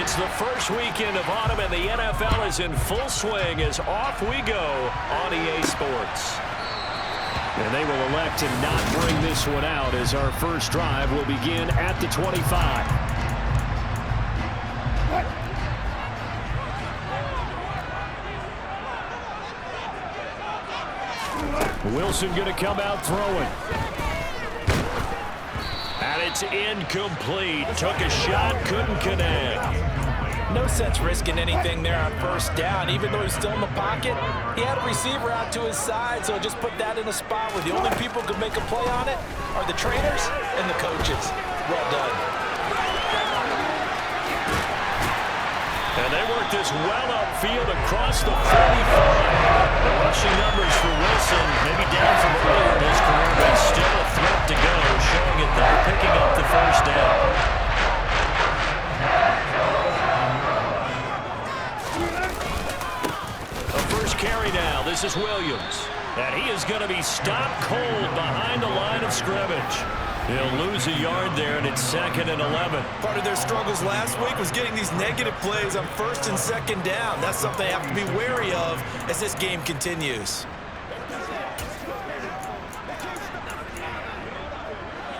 It's the first weekend of autumn, and the NFL is in full swing as off we go on EA Sports. And they will elect to not bring this one out as our first drive will begin at the 25. Wilson going to come out throwing. And it's incomplete. Took a shot, couldn't connect. No sense risking anything there on first down. Even though he's still in the pocket, he had a receiver out to his side, so just put that in a spot where the only people who could make a play on it are the trainers and the coaches. Well done. And they work this well upfield across the 45. The rushing numbers for Wilson, maybe down from earlier in his career, but still a threat to go, showing it there, picking up the first down. A first carry now. This is Williams. And he is going to be stopped cold behind the line of scrimmage. He'll lose a yard there, and it's 2nd and 11. Part of their struggles last week was getting these negative plays on 1st and 2nd down. That's something they have to be wary of as this game continues.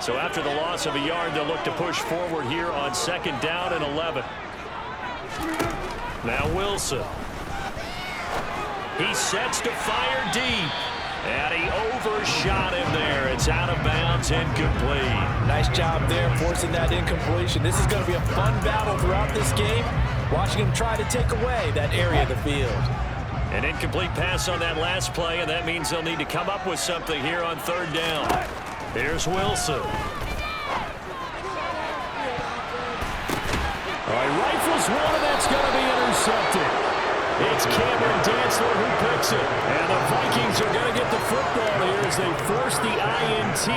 So after the loss of a yard, they'll look to push forward here on 2nd down and 11. Now Wilson. He sets to fire deep. And he overshot him there. It's out of bounds, incomplete. Nice job there forcing that incompletion. This is going to be a fun battle throughout this game, watching him try to take away that area of the field. An incomplete pass on that last play, and that means they'll need to come up with something here on 3rd down. Here's Wilson. All right, rifles one, and that's going to be intercepted. It's Cameron Dantzler who picks it. And the Vikings are going to get the football here as they force the INT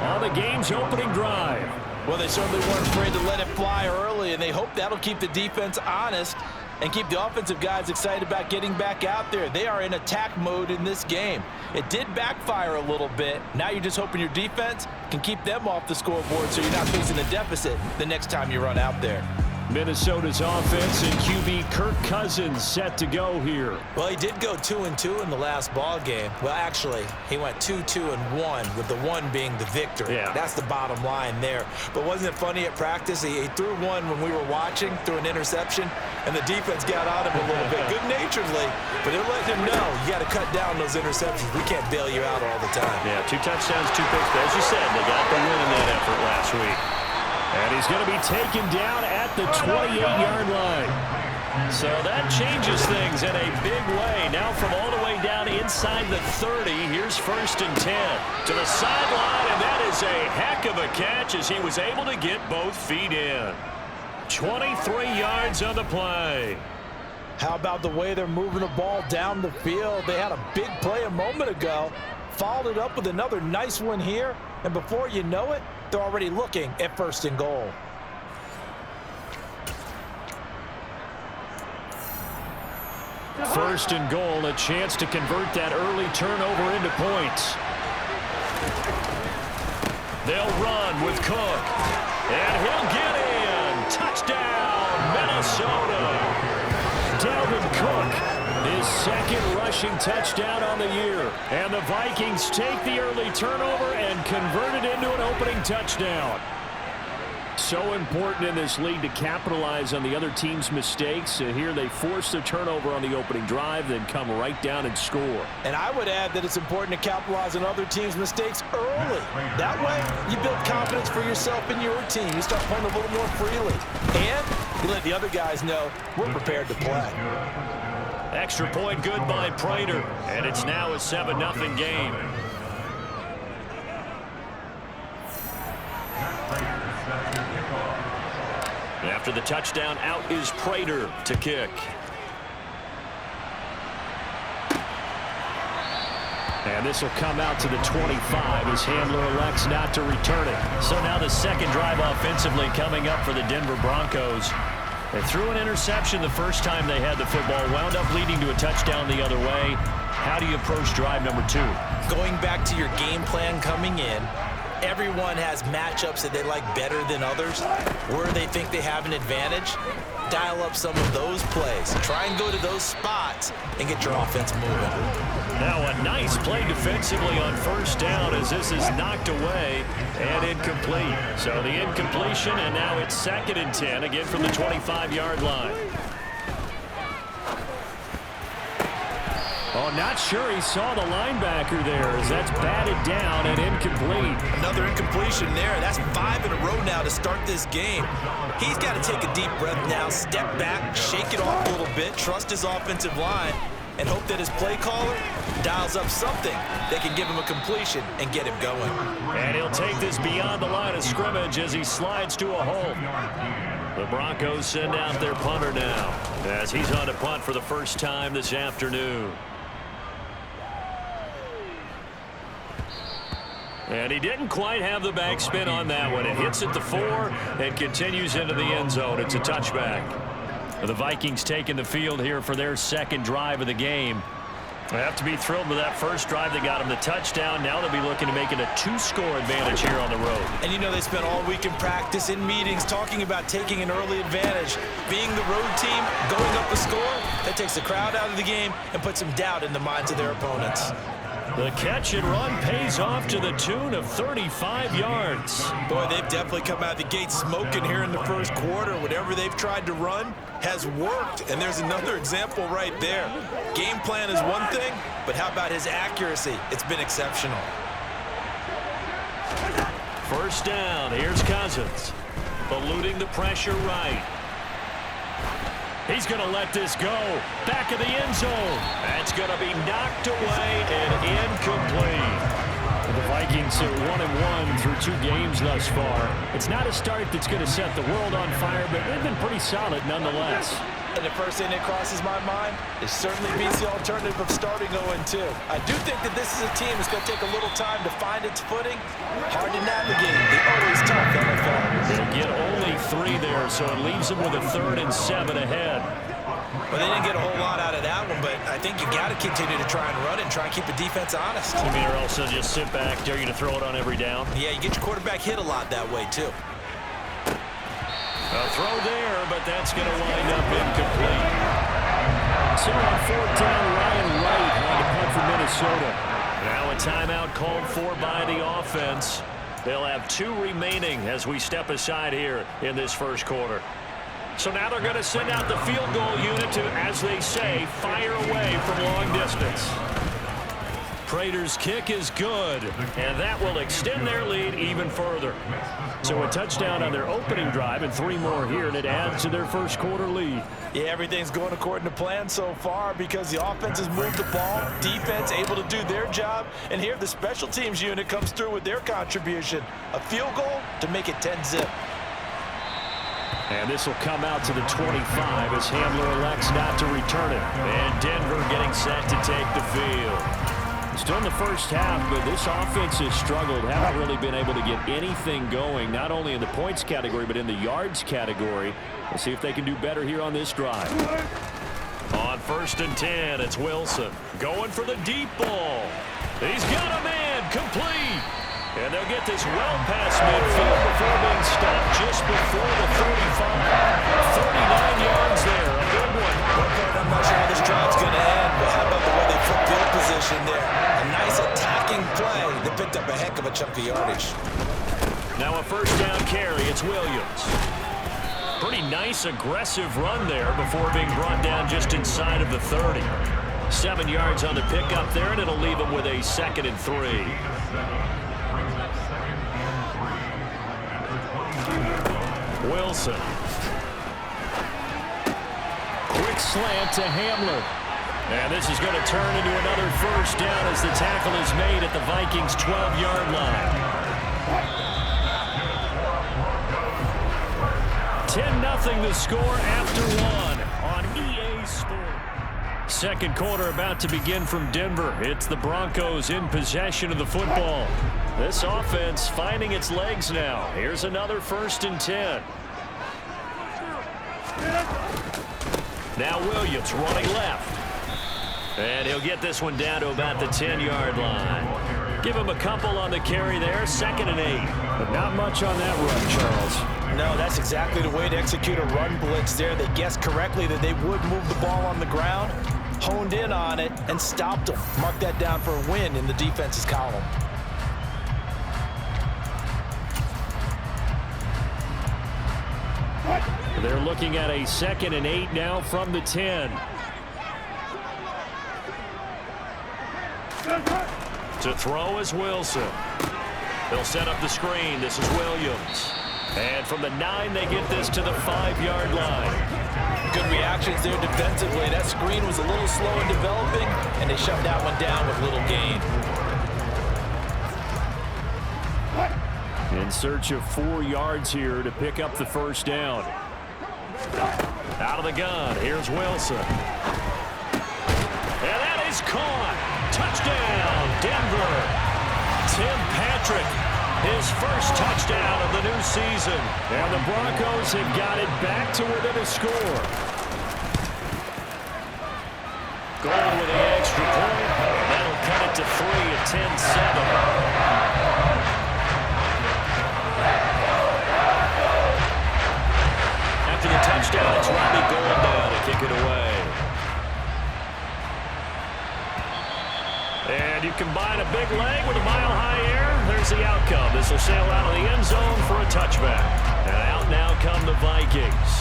on the game's opening drive. Well, they certainly weren't afraid to let it fly early, and they hope that'll keep the defense honest and keep the offensive guys excited about getting back out there. They are in attack mode in this game. It did backfire a little bit. Now you're just hoping your defense can keep them off the scoreboard so you're not facing a deficit the next time you run out there. Minnesota's offense and QB Kirk Cousins set to go here. Well, he did go 2-2 in the last ball game. Well, actually, he went 2-2-1, with the 1 being the victory. Yeah. That's the bottom line there. But wasn't it funny at practice? He threw one when we were watching, threw an interception, and the defense got on him a little bit, good-naturedly. But they're letting him know, you got to cut down those interceptions. We can't bail you out all the time. Yeah, 2 touchdowns, 2 picks. But as you said, they got the win in that effort last week. And he's going to be taken down at the 28-yard line. So that changes things in a big way. Now from all the way down inside the 30, here's 1st and 10. To the sideline, and that is a heck of a catch as he was able to get both feet in. 23 yards on the play. How about the way they're moving the ball down the field? They had a big play a moment ago, followed it up with another nice one here, and before you know it, they're already looking at 1st and goal. First and goal, a chance to convert that early turnover into points. They'll run with Cook. And he'll get in. Touchdown, Minnesota. Dalvin Cook, his 2nd rushing touchdown on the year. And the Vikings take the early turnover and convert it into an opening touchdown. So important in this league to capitalize on the other team's mistakes. Here they force the turnover on the opening drive, then come right down and score. And I would add that it's important to capitalize on other teams' mistakes early. That way, you build confidence for yourself and your team. You start playing a little more freely. And you let the other guys know we're prepared to play. Extra point good by Prater. And it's now a 7-0 game. After the touchdown, out is Prater to kick. And this will come out to the 25. His handler elects not to return it. So now the 2nd drive offensively coming up for the Denver Broncos. They threw an interception the first time they had the football, wound up leading to a touchdown the other way. How do you approach drive number 2? Going back to your game plan coming in, everyone has matchups that they like better than others, where they think they have an advantage. dial up some of those plays. Try and go to those spots and get your offense moving. Now a nice play defensively on first down as this is knocked away and incomplete. So the incompletion, and now it's 2nd and 10, again from the 25-yard line. Oh, not sure he saw the linebacker there as that's batted down and incomplete. Another incompletion there. That's 5 in a row now to start this game. He's got to take a deep breath now, step back, shake it off a little bit, trust his offensive line, and hope that his play caller dials up something that can give him a completion and get him going. And he'll take this beyond the line of scrimmage as he slides to a hole. The Broncos send out their punter now as he's on to punt for the first time this afternoon. And he didn't quite have the backspin on that one. It hits at the 4 and continues into the end zone. It's a touchback. The Vikings taking the field here for their 2nd drive of the game. They have to be thrilled with that first drive. They got him the touchdown. Now they'll be looking to make it a 2-score advantage here on the road. And you know they spent all week in practice, in meetings, talking about taking an early advantage. Being the road team, going up a score, that takes the crowd out of the game and puts some doubt in the minds of their opponents. The catch and run pays off to the tune of 35 yards. Boy, they've definitely come out of the gate smoking here in the first quarter. Whatever they've tried to run has worked, and there's another example right there. Game plan is one thing, but how about his accuracy? It's been exceptional. First down, here's Cousins. Eluding the pressure right. He's going to let this go. Back of the end zone. That's going to be knocked away and incomplete. The Vikings are 1-1 through 2 games thus far. It's not a start that's going to set the world on fire, but they've been pretty solid nonetheless. And the first thing that crosses my mind is certainly beats the alternative of starting 0-2. I do think that this is a team that's going to take a little time to find its footing. Hard to navigate. They're always tough, NFL. They'll get only 3 there, so it leaves them with a 3rd and 7 ahead. Well, they didn't get a whole lot out of that one, but I think you got to continue to try and run and try and keep the defense honest. You mean or else they'll just sit back, dare you to throw it on every down? Yeah, you get your quarterback hit a lot that way, too. A throw there, but that's going to wind up incomplete. So on 4th down, Ryan Wright on the punt for Minnesota. Now a timeout called for by the offense. They'll have 2 remaining as we step aside here in this first quarter. So now they're going to send out the field goal unit to, as they say, fire away from long distance. Prater's kick is good, and that will extend their lead even further. So a touchdown on their opening drive and 3 more here, and it adds to their first quarter lead. Yeah, everything's going according to plan so far because the offense has moved the ball, defense able to do their job, and here the special teams unit comes through with their contribution. A field goal to make it 10-zip. And this will come out to the 25 as Hamler elects not to return it. And Denver getting set to take the field. Still in the first half, but this offense has struggled. Haven't really been able to get anything going, not only in the points category, but in the yards category. We'll see if they can do better here on this drive. On 1st and 10, it's Wilson going for the deep ball. He's got a man, complete. And they'll get this well past midfield before being stopped just before the 35. 39 yards there, a good one. I'm not sure how this drive's going to end, but how about the way they put field position there? A nice attacking play that picked up a heck of a chunk of yardage. Now a first down carry, it's Williams. Pretty nice aggressive run there before being brought down just inside of the 30. 7 yards on the pickup there, and it'll leave him with a 2nd and 3. Wilson. Quick slant to Hamler. And this is going to turn into another first down as the tackle is made at the Vikings' 12-yard line. 10-0 the score after 1 on EA Sports. Second quarter about to begin from Denver. It's the Broncos in possession of the football. This offense finding its legs now. Here's another 1st and 10. Now Williams running left. And he'll get this one down to about the 10-yard line. Give him a couple on the carry there, 2nd and 8. But not much on that run, Charles. No, that's exactly the way to execute a run blitz there. They guessed correctly that they would move the ball on the ground, honed in on it, and stopped them. Mark that down for a win in the defense's column. They're looking at a 2nd and 8 now from the 10. To throw is Wilson. They'll set up the screen. This is Williams. And from the 9, they get this to the 5-yard line. Good reactions there defensively. That screen was a little slow in developing, and they shut that one down with little gain. In search of 4 yards here to pick up the first down. Out of the gun, here's Wilson. And that is caught. Touchdown, Denver. Tim Patrick, his first touchdown of the new season. And the Broncos have got it back to within a score. Goal with the extra point. That'll cut it to 3 at 10-7. After the touchdown, it's Robbie Gould now to kick it away. And you combine a big leg with a mile-high air, there's the outcome. This will sail out of the end zone for a touchback. And out now come the Vikings.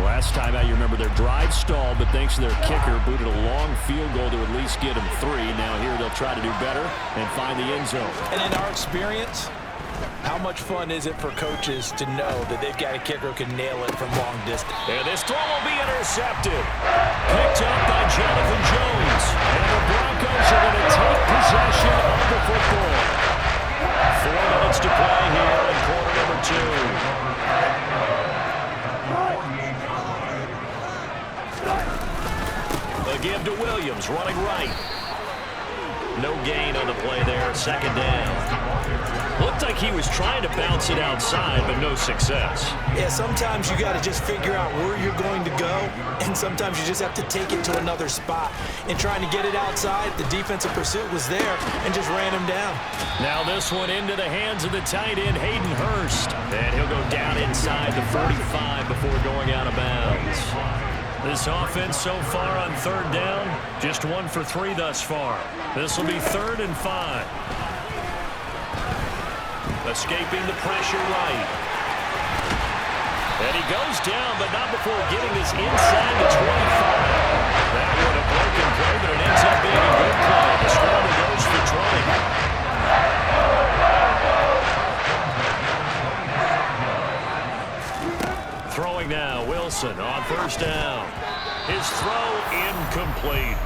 Last time out, you remember their drive stalled, but thanks to their kicker, booted a long field goal to at least get them 3. Now here they'll try to do better and find the end zone. And in our experience, how much fun is it for coaches to know that they've got a kicker who can nail it from long distance? And this throw will be intercepted. Picked up by Jonathan Jones. And the Broncos are going to take possession of the football. 4 minutes to play here in quarter number 2. The give to Williams, running right. No gain on the play there, 2nd down. Looked like he was trying to bounce it outside, but no success. Yeah, sometimes you got to just figure out where you're going to go, and sometimes you just have to take it to another spot. In trying to get it outside, the defensive pursuit was there and just ran him down. Now this one into the hands of the tight end, Hayden Hurst. And he'll go down inside the 45 before going out of bounds. This offense so far on 3rd down, just 1 for 3 thus far. This will be 3rd and 5. Escaping the pressure right. And he goes down, but not before getting this inside the 25. That would have broken play, but it ends up being a good play. The scramble goes for 20. Throwing now, Wilson on 1st down. His throw incomplete.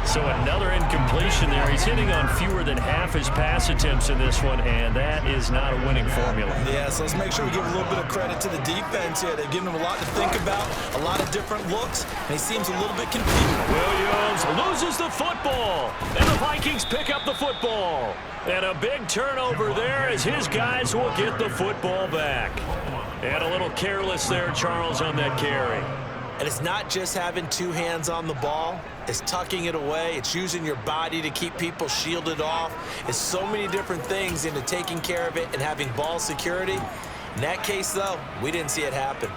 So another incompletion there. He's hitting on fewer than half his pass attempts in this one, and that is not a winning formula. Yeah, so let's make sure we give a little bit of credit to the defense here. They've given him a lot to think about, a lot of different looks, and he seems a little bit confused. Williams loses the football, and the Vikings pick up the football. And a big turnover there as his guys will get the football back. And a little careless there, Charles, on that carry. And it's not just having 2 hands on the ball. It's tucking it away. It's using your body to keep people shielded off. It's so many different things into taking care of it and having ball security. In that case, though, we didn't see it happen.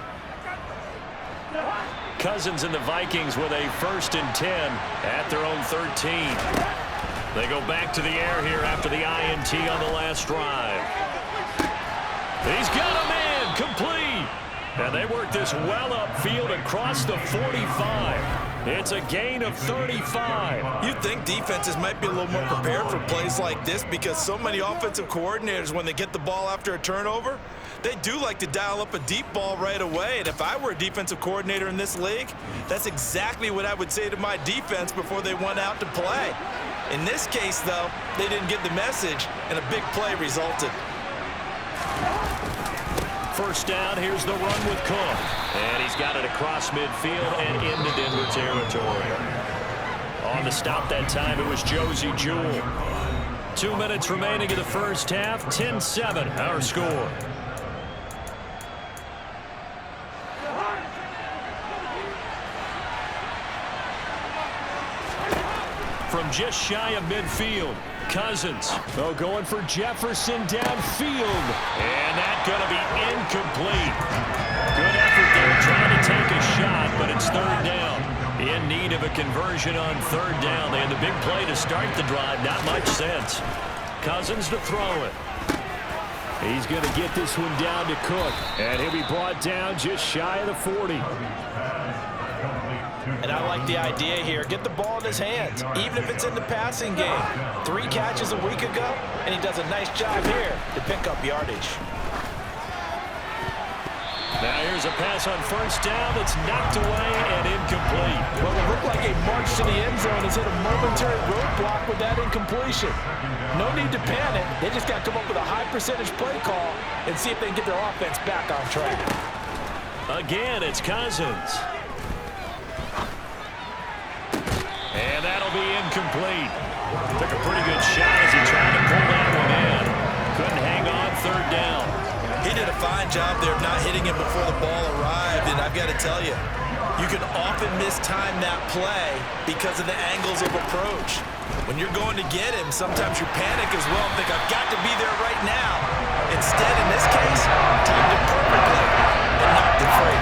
Cousins and the Vikings with a 1st and 10 at their own 13. They go back to the air here after the INT on the last drive. He's got a man complete. And they work this well upfield across the 45. It's a gain of 35. You'd think defenses might be a little more prepared for plays like this because so many offensive coordinators, when they get the ball after a turnover, they do like to dial up a deep ball right away. And if I were a defensive coordinator in this league, that's exactly what I would say to my defense before they went out to play. In this case, though, they didn't get the message, and a big play resulted. 1st down, here's the run with Cook. And he's got it across midfield and into Denver territory. On the stop that time, it was Josie Jewell. 2 minutes remaining in the first half, 10-7, our score. From just shy of midfield, Cousins. Oh, going for Jefferson downfield. And that's going to be incomplete. Good effort there trying to take a shot, but it's third down. In need of a conversion on third down. They had the big play to start the drive. Not much sense. Cousins to throw it. He's going to get this one down to Cook. And he'll be brought down just shy of the 40. And I like the idea here. Get the ball in his hands, even if it's in the passing game. 3 catches a week ago, and he does a nice job here to pick up yardage. Now here's a pass on first down that's knocked away and incomplete. Well, it looked like a march to the end zone has hit a momentary roadblock with that incompletion. No need to panic. They just got to come up with a high percentage play call and see if they can get their offense back on track. Again, it's Cousins. And that'll be incomplete. Took a pretty good shot as he tried to pull that one in. Couldn't hang on third down. He did a fine job there of not hitting him before the ball arrived, and I've got to tell you, you can often mistime that play because of the angles of approach. When you're going to get him, sometimes you panic as well and think, I've got to be there right now. Instead, in this case, timed it perfectly and knocked it free.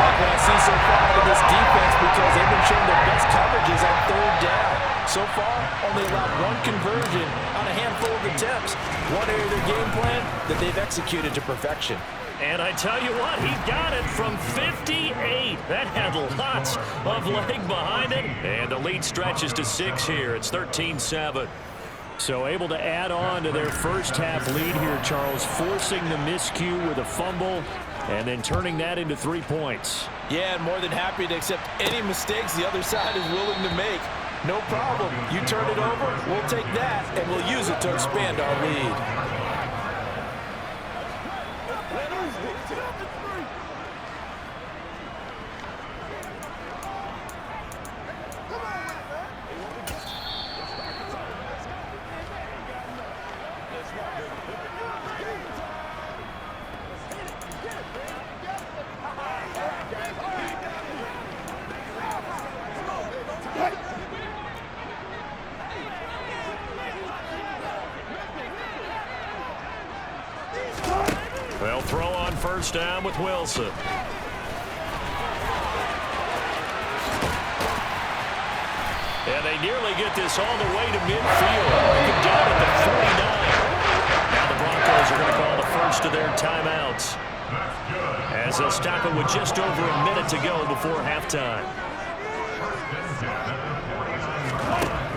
I can't see so far out of this defense because they've been showing their best coverages on third down. So far, only allowed 1 conversion on a handful of attempts. One area of their game plan that they've executed to perfection. And I tell you what, he got it from 58. That had lots of leg behind it. And the lead stretches to 6 here. It's 13-7. So able to add on to their first half lead here, Charles, forcing the miscue with a fumble and then turning that into 3 points. Yeah, and more than happy to accept any mistakes the other side is willing to make. No problem. You turn it over, we'll take that, and we'll use it to expand our lead. They'll throw on first down with Wilson. And they nearly get this all the way to midfield. Looking down at the 49. Now the Broncos are going to call the first of their timeouts, as they'll stop it with just over a minute to go before halftime.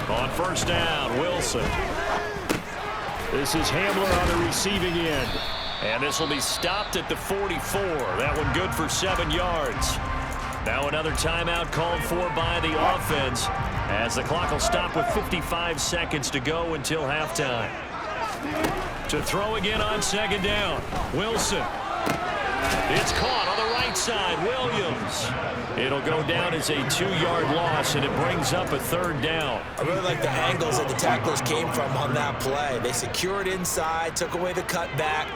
On first down, Wilson. This is Hamler on the receiving end. And this will be stopped at the 44. That one good for 7 yards. Now another timeout called for by the offense, as the clock will stop with 55 seconds to go until halftime. To throw again on second down, Wilson. It's caught on the right side, Williams. It'll go down as a 2-yard loss, and it brings up a third down. I really like the angles that the tacklers came from on that play. They secured inside, took away the cutback.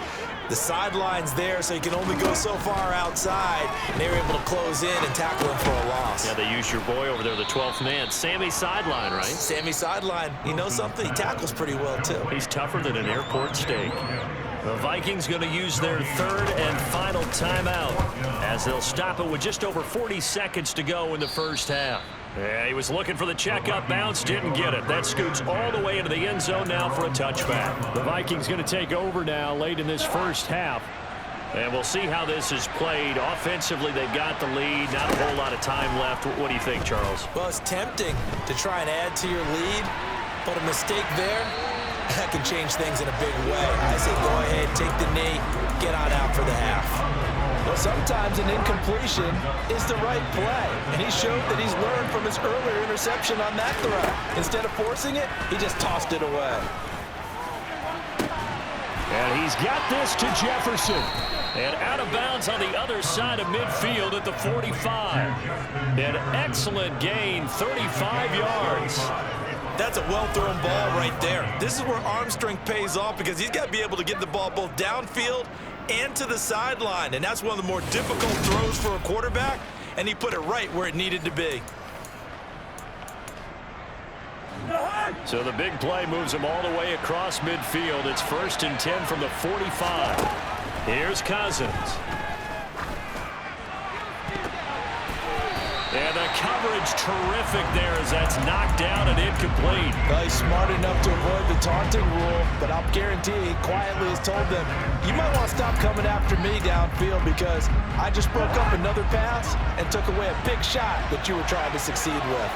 The sideline's there, so you can only go so far outside. And they were able to close in and tackle him for a loss. Yeah, they use your boy over there, the 12th man. Sammy Sideline, right? Sammy Sideline. You know something? He tackles pretty well, too. He's tougher than an airport steak. The Vikings going to use their third and final timeout, as they'll stop it with just over 40 seconds to go in the first half. Yeah, he was looking for the checkup bounce, didn't get it. That scoots all the way into the end zone now for a touchback. The Vikings going to take over now late in this first half. And we'll see how this is played. Offensively, they've got the lead. Not a whole lot of time left. What do you think, Charles? Well, it's tempting to try and add to your lead, but a mistake there, that can change things in a big way. I say go ahead, take the knee, get on out for the half. Well, sometimes an incompletion is the right play, and he showed that he's learned from his earlier interception on that throw. Instead of forcing it, he just tossed it away. And he's got this to Jefferson. And out of bounds on the other side of midfield at the 45. An excellent gain, 35 yards. That's a well-thrown ball right there. This is where arm strength pays off, because he's got to be able to get the ball both downfield and to the sideline. And that's one of the more difficult throws for a quarterback, and he put it right where it needed to be. So the big play moves him all the way across midfield. It's 1st and 10 from the 45. Here's Cousins. And the coverage terrific there as that's knocked down and incomplete. Well, he's smart enough to avoid the taunting rule, but I'll guarantee he quietly has told them, you might want to stop coming after me downfield because I just broke up another pass and took away a big shot that you were trying to succeed with.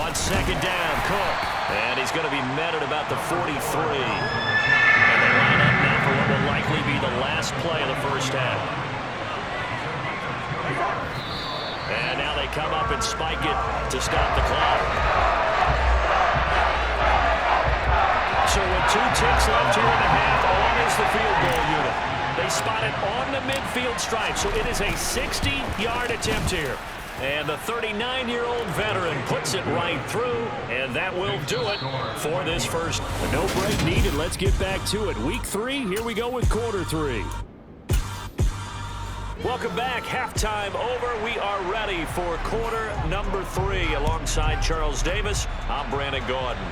On 2nd down, Cook. And he's going to be met at about the 43. And they line up now for what will likely be the last play of the first half. And now they come up and spike it to stop the clock. So with 2 ticks left here in the half, on is the field goal unit. They spot it on the midfield stripe, so it is a 60-yard attempt here. And the 39-year-old veteran puts it right through, and that will do it for this first. No break needed. Let's get back to it. Week 3, here we go with quarter 3. Welcome back. Halftime over. We are ready for quarter number 3. Alongside Charles Davis, I'm Brandon Gordon.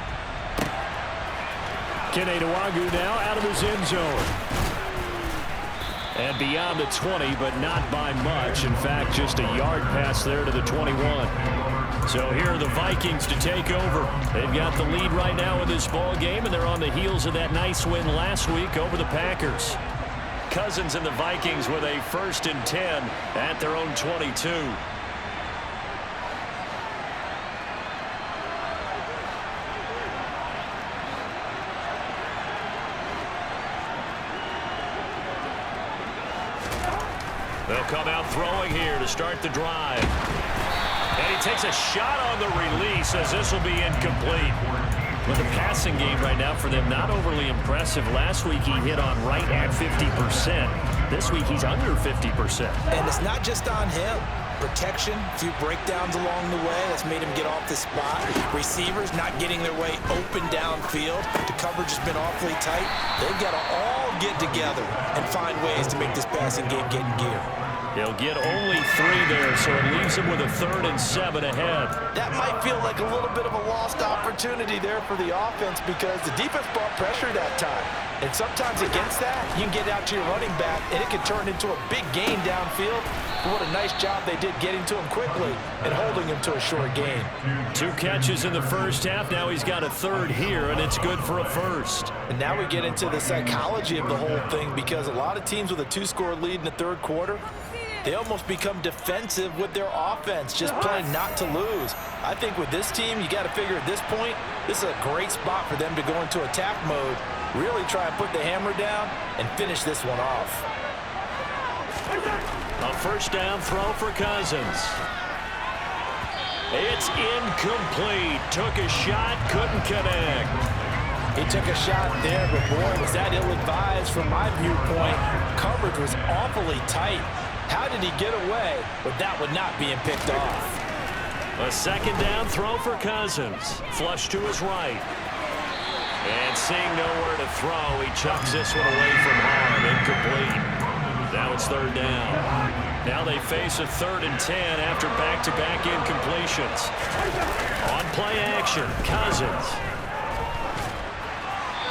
Kene Nwangwu now out of his end zone. And beyond the 20, but not by much. In fact, just a yard pass there to the 21. So here are the Vikings to take over. They've got the lead right now in this ball game, and they're on the heels of that nice win last week over the Packers. Cousins and the Vikings with a 1st and 10 at their own 22. They'll come out throwing here to start the drive. And he takes a shot on the release as this will be incomplete. Well, the passing game right now for them not overly impressive. Last week he hit on right at 50%. This week he's under 50%. And it's not just on him. Protection, a few breakdowns along the way. That's made him get off the spot. Receivers not getting their way open downfield. The coverage has been awfully tight. They've got to all get together and find ways to make this passing game get in gear. He'll get only 3 there, so it leaves him with a 3rd and 7 ahead. That might feel like a little bit of a lost opportunity there for the offense because the defense brought pressure that time. And sometimes against that, you can get out to your running back, and it can turn into a big gain downfield. But what a nice job they did getting to him quickly and holding him to a short gain. 2 catches in the first half. Now he's got a 3rd here, and it's good for a 1st. And now we get into the psychology of the whole thing because a lot of teams with a 2-score lead in the 3rd quarter, they almost become defensive with their offense, just playing not to lose. I think with this team, you got to figure at this point, this is a great spot for them to go into attack mode, really try and put the hammer down and finish this one off. A 1st down throw for Cousins. It's incomplete. Took a shot, couldn't connect. He took a shot there, but boy, was that ill-advised from my viewpoint. Coverage was awfully tight. How did he get away with that one not being picked off? A 2nd down throw for Cousins. Flush to his right. And seeing nowhere to throw, he chucks this one away from home. Incomplete. Now it's 3rd down. Now they face a 3rd and 10 after back-to-back incompletions. On play action, Cousins.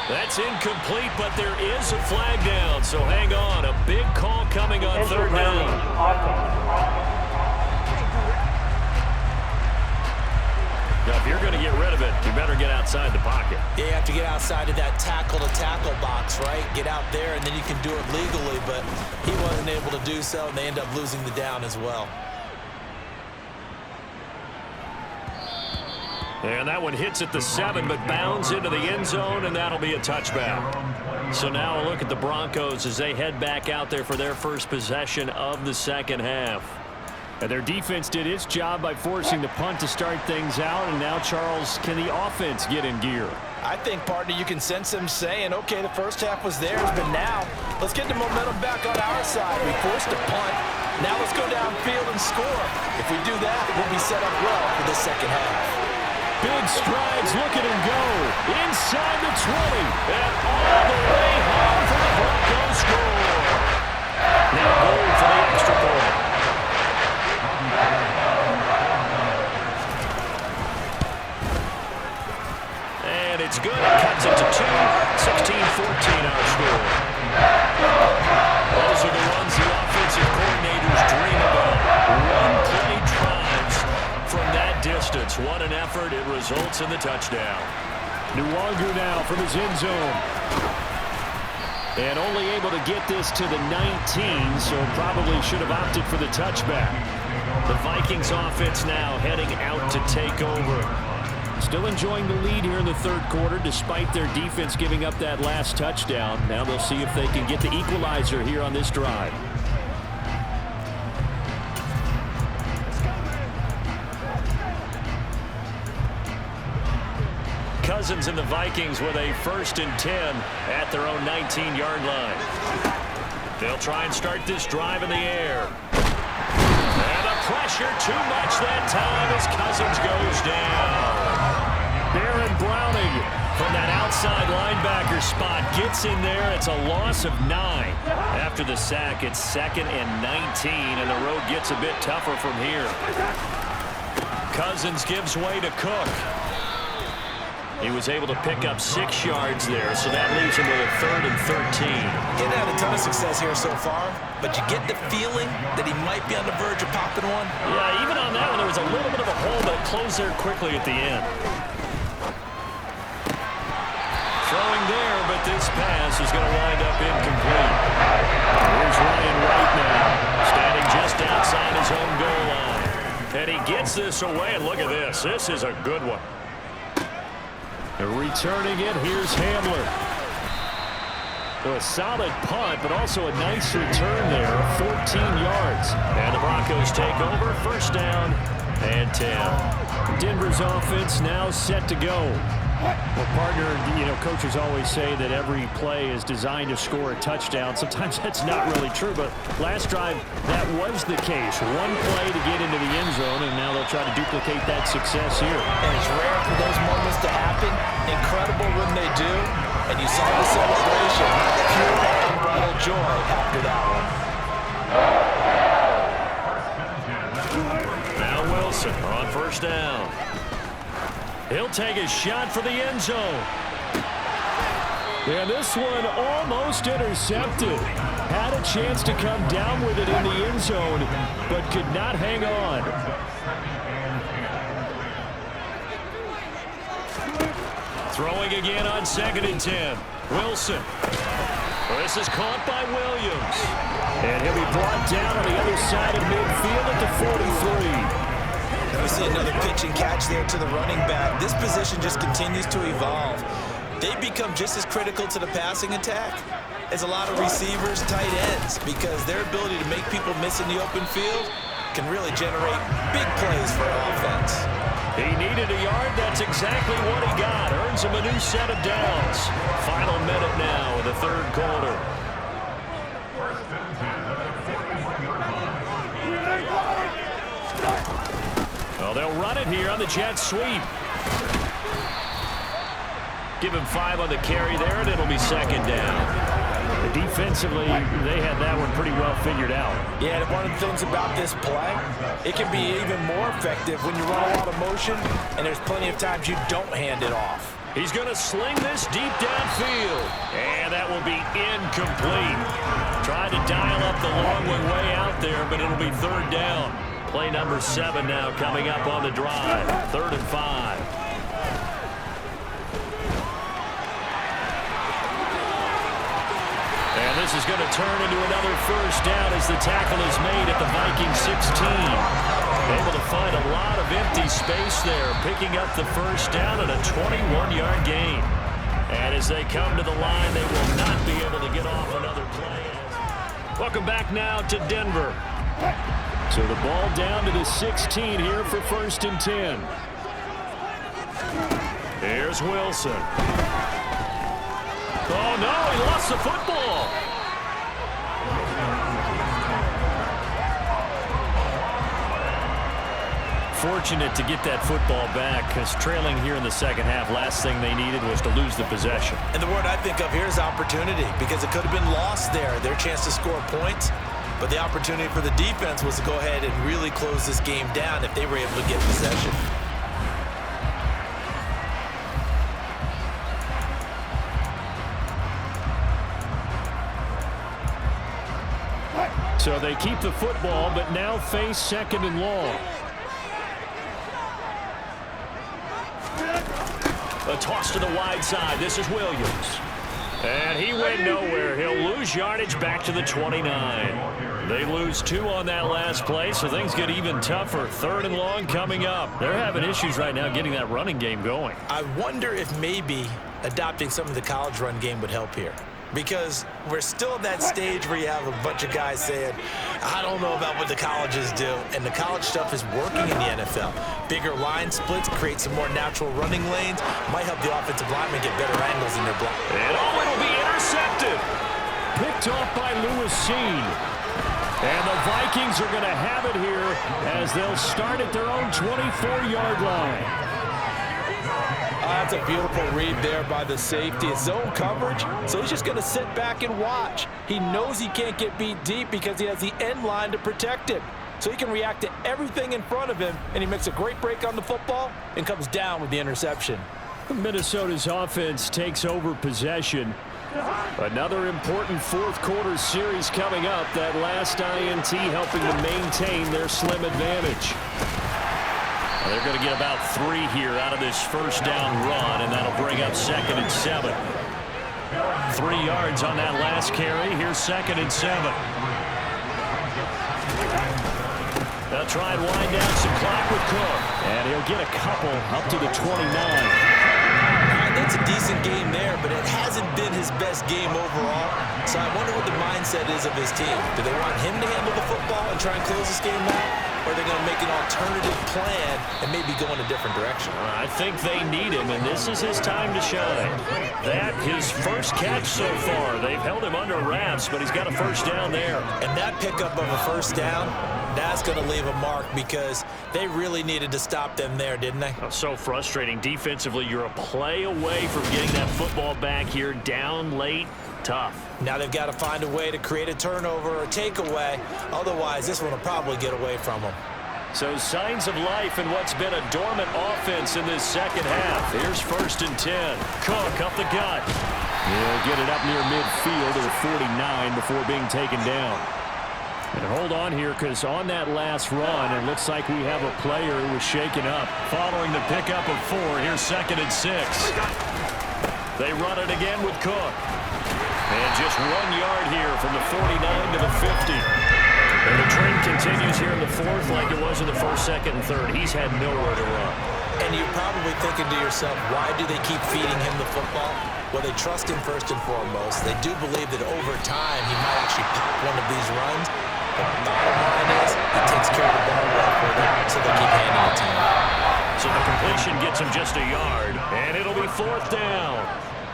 That's incomplete, but there is a flag down, so hang on. A big call coming on 3rd down. Now, if you're going to get rid of it, you better get outside the pocket. Yeah, you have to get outside of that tackle-to-tackle box, right? Get out there, and then you can do it legally, but he wasn't able to do so, and they end up losing the down as well. And that one hits at the 7, but bounds into the end zone, and that'll be a touchback. So now a look at the Broncos as they head back out there for their first possession of the 2nd half. And their defense did its job by forcing the punt to start things out, and now, Charles, can the offense get in gear? I think, partner, you can sense them saying, okay, the first half was theirs, but now let's get the momentum back on our side. We forced a punt. Now let's go downfield and score. If we do that, we'll be set up well for the 2nd half. Big strides, look at him go. Inside the 20, and all the way home for the Broncos score. Now goal for the extra point. results in the touchdown. Nwangu now from his end zone. And only able to get this to the 19, so probably should have opted for the touchback. The Vikings offense now heading out to take over. Still enjoying the lead here in the third quarter despite their defense giving up that last touchdown. Now they'll see if they can get the equalizer here on this drive. Cousins and the Vikings with a 1st and 10 at their own 19-yard line. They'll try and start this drive in the air. And the pressure too much that time as Cousins goes down. Baron Browning from that outside linebacker spot gets in there. It's a loss of 9. After the sack, it's 2nd and 19, and the road gets a bit tougher from here. Cousins gives way to Cook. He was able to pick up 6 yards there, so that leaves him with a 3rd and 13. He's had a ton of success here so far, but you get the feeling that he might be on the verge of popping one. Yeah, even on that one, there was a little bit of a hole, but it closed there quickly at the end. Throwing there, but this pass is going to wind up incomplete. Here's Ryan Wright now, standing just outside his own goal line. And he gets this away, and look at this. This is a good one. Returning it, here's Hamler. So a solid punt, but also a nice return there, 14 yards. And the Broncos take over, 1st down and 10. Denver's offense now set to go. Well, partner, coaches always say that every play is designed to score a touchdown. Sometimes that's not really true, but last drive, that was the case. One play to get into the end zone, and now they'll try to duplicate that success here. And it's rare for those moments to happen. Incredible when they do. And you saw the celebration. Pure unbridled joy after that one. Now Wilson on 1st down. He'll take a shot for the end zone. And this one almost intercepted. Had a chance to come down with it in the end zone, but could not hang on. Throwing again on 2nd and 10. Wilson. This is caught by Williams. And he'll be brought down on the other side of midfield at the 43. We see another pitch and catch there to the running back. This position just continues to evolve. They become just as critical to the passing attack as a lot of receivers, tight ends, because their ability to make people miss in the open field can really generate big plays for an offense. He needed a yard. That's exactly what he got. Earns him a new set of downs. Final minute now in the 3rd quarter. Well, they'll run it here on the jet sweep. Give him 5 on the carry there, and it'll be 2nd down. Defensively, they had that one pretty well figured out. Yeah, and one of the things about this play, it can be even more effective when you run a lot of motion, and there's plenty of times you don't hand it off. He's going to sling this deep downfield, and that will be incomplete. Tried to dial up the long one way out there, but it'll be 3rd down. Play number 7 now coming up on the drive. 3rd and 5. And this is going to turn into another 1st down as the tackle is made at the Vikings 16. Able to find a lot of empty space there, picking up the 1st down and a 21-yard gain. And as they come to the line, they will not be able to get off another play. Welcome back now to Denver. So the ball down to the 16 here for 1st and 10. Here's Wilson. Oh, no, he lost the football. Fortunate to get that football back, because trailing here in the 2nd half, last thing they needed was to lose the possession. And the word I think of here is opportunity, because it could have been lost there, their chance to score points. But the opportunity for the defense was to go ahead and really close this game down if they were able to get possession. So they keep the football, but now face 2nd and long. toss to the wide side. This is Williams. And he went nowhere. He'll lose yardage back to the 29. They lose 2 on that last play, so things get even tougher. 3rd and long coming up. They're having issues right now getting that running game going. I wonder if maybe adopting some of the college run game would help here. Because we're still at that stage where you have a bunch of guys saying, I don't know about what the colleges do. And the college stuff is working in the NFL. Bigger line splits, create some more natural running lanes. Might help the offensive linemen get better angles in their block. And it'll be intercepted. Picked off by Lewis Seen. And the Vikings are going to have it here as they'll start at their own 24-yard line. That's a beautiful read there by the safety. It's zone coverage, so he's just going to sit back and watch. He knows he can't get beat deep because he has the end line to protect him. So he can react to everything in front of him, and he makes a great break on the football and comes down with the interception. Minnesota's offense takes over possession. Another important fourth-quarter series coming up. That last INT helping to maintain their slim advantage. They're going to get about 3 here out of this first down run, and that'll bring up 2nd and 7. 3 yards on that last carry. Here's 2nd and 7. They'll try and wind down some clock with Cook, and he'll get a couple up to the 29. That's a decent game there, but it hasn't been his best game overall. So I wonder what the mindset is of his team. Do they want him to handle the football and try and close this game out? Or are they going to make an alternative plan and maybe go in a different direction? I think they need him, and this is his time to shine. That, his first catch so far. They've held him under wraps, but he's got a first down there. And that pickup of a first down, that's going to leave a mark because they really needed to stop them there, didn't they? Oh, so frustrating. Defensively, you're a play away from getting that football back here. Down late, tough. Now they've got to find a way to create a turnover or takeaway. Otherwise, this one will probably get away from them. So signs of life in what's been a dormant offense in this second half. Here's 1st and 10. Cook up the gut. He'll get it up near midfield to the 49 before being taken down. And hold on here, because on that last run, it looks like we have a player who was shaken up. Following the pickup of 4, here's 2nd and 6. They run it again with Cook. And just 1 yard here from the 49 to the 50. And the trend continues here in the 4th like it was in the 1st, 2nd, and 3rd. He's had nowhere to run. And you're probably thinking to yourself, why do they keep feeding him the football? Well, they trust him first and foremost. They do believe that over time he might actually pop one of these runs. But the bottom line is he takes care of the ball well for them, so they keep handing it to him. So the completion gets him just a yard, and it'll be 4th down.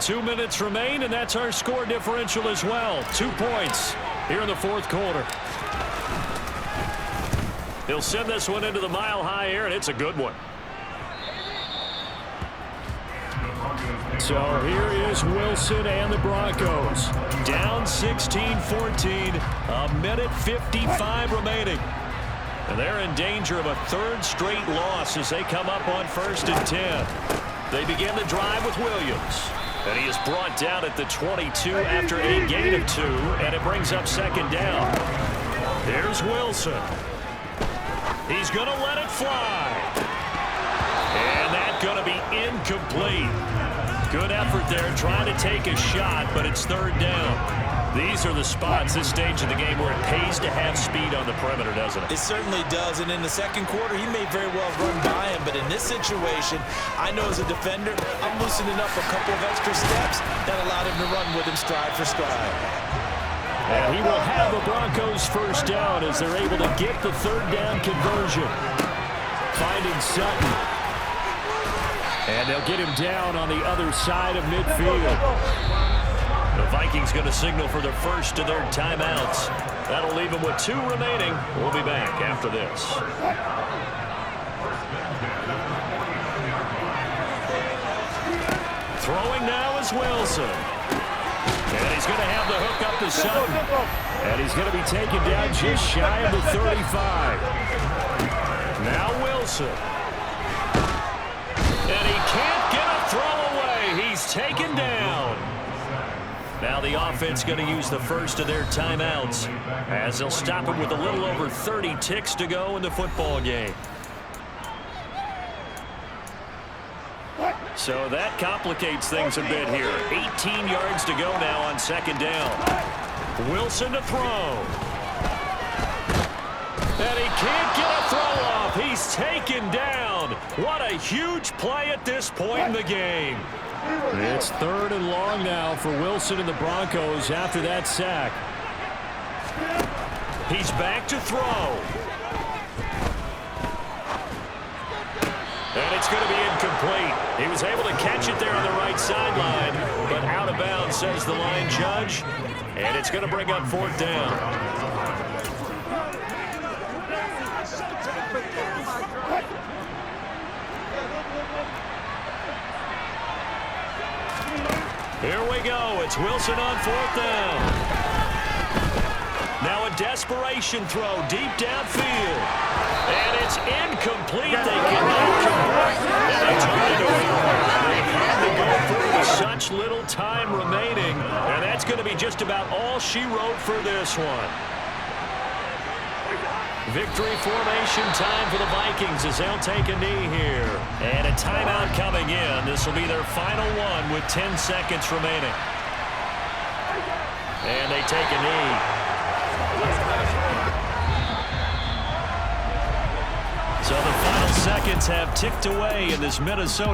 2 minutes remain, and that's our score differential as well. 2 points here in the 4th quarter. He'll send this one into the mile-high air, and it's a good one. So here is Wilson and the Broncos. Down 16-14, a minute 55 remaining. And they're in danger of a 3rd straight loss as they come up on 1st and 10. They begin the drive with Williams. And he is brought down at the 22 after a gain of 2, and it brings up 2nd down. Here's Wilson. He's going to let it fly. And that's going to be incomplete. Good effort there trying to take a shot, but it's 3rd down. These are the spots, this stage of the game, where it pays to have speed on the perimeter, doesn't it? It certainly does, and in the 2nd quarter, he may very well run by him, but in this situation, I know as a defender, I'm loosening up a couple of extra steps that allowed him to run with him stride for stride. And he will have the Broncos first down as they're able to get the 3rd down conversion. Finding Sutton. And they'll get him down on the other side of midfield. The Vikings going to signal for the first of their timeouts. That'll leave them with 2 remaining. We'll be back after this. Throwing now is Wilson. And he's going to have the hook up to Sutton. And he's going to be taken down just shy of the 35. Now Wilson. And he can't get a throw away. He's taken down. Now the offense going to use the first of their timeouts as they'll stop it with a little over 30 ticks to go in the football game. So that complicates things a bit here. 18 yards to go now on second down. Wilson to throw. And he can't get a throw off. He's taken down. What a huge play at this point in the game. It's 3rd and long now for Wilson and the Broncos after that sack. He's back to throw. And it's going to be incomplete. He was able to catch it there on the right sideline, but out of bounds, says the line judge. And it's going to bring up 4th down. Here we go. It's Wilson on 4th down. Now a desperation throw deep downfield. And it's incomplete. They cannot convert. And they turn it over. They had to go through with such little time remaining. And that's going to be just about all she wrote for this one. Victory formation time for the Vikings as they'll take a knee here. And a timeout coming in. This will be their final one with 10 seconds remaining. And they take a knee. So the final seconds have ticked away in this Minnesota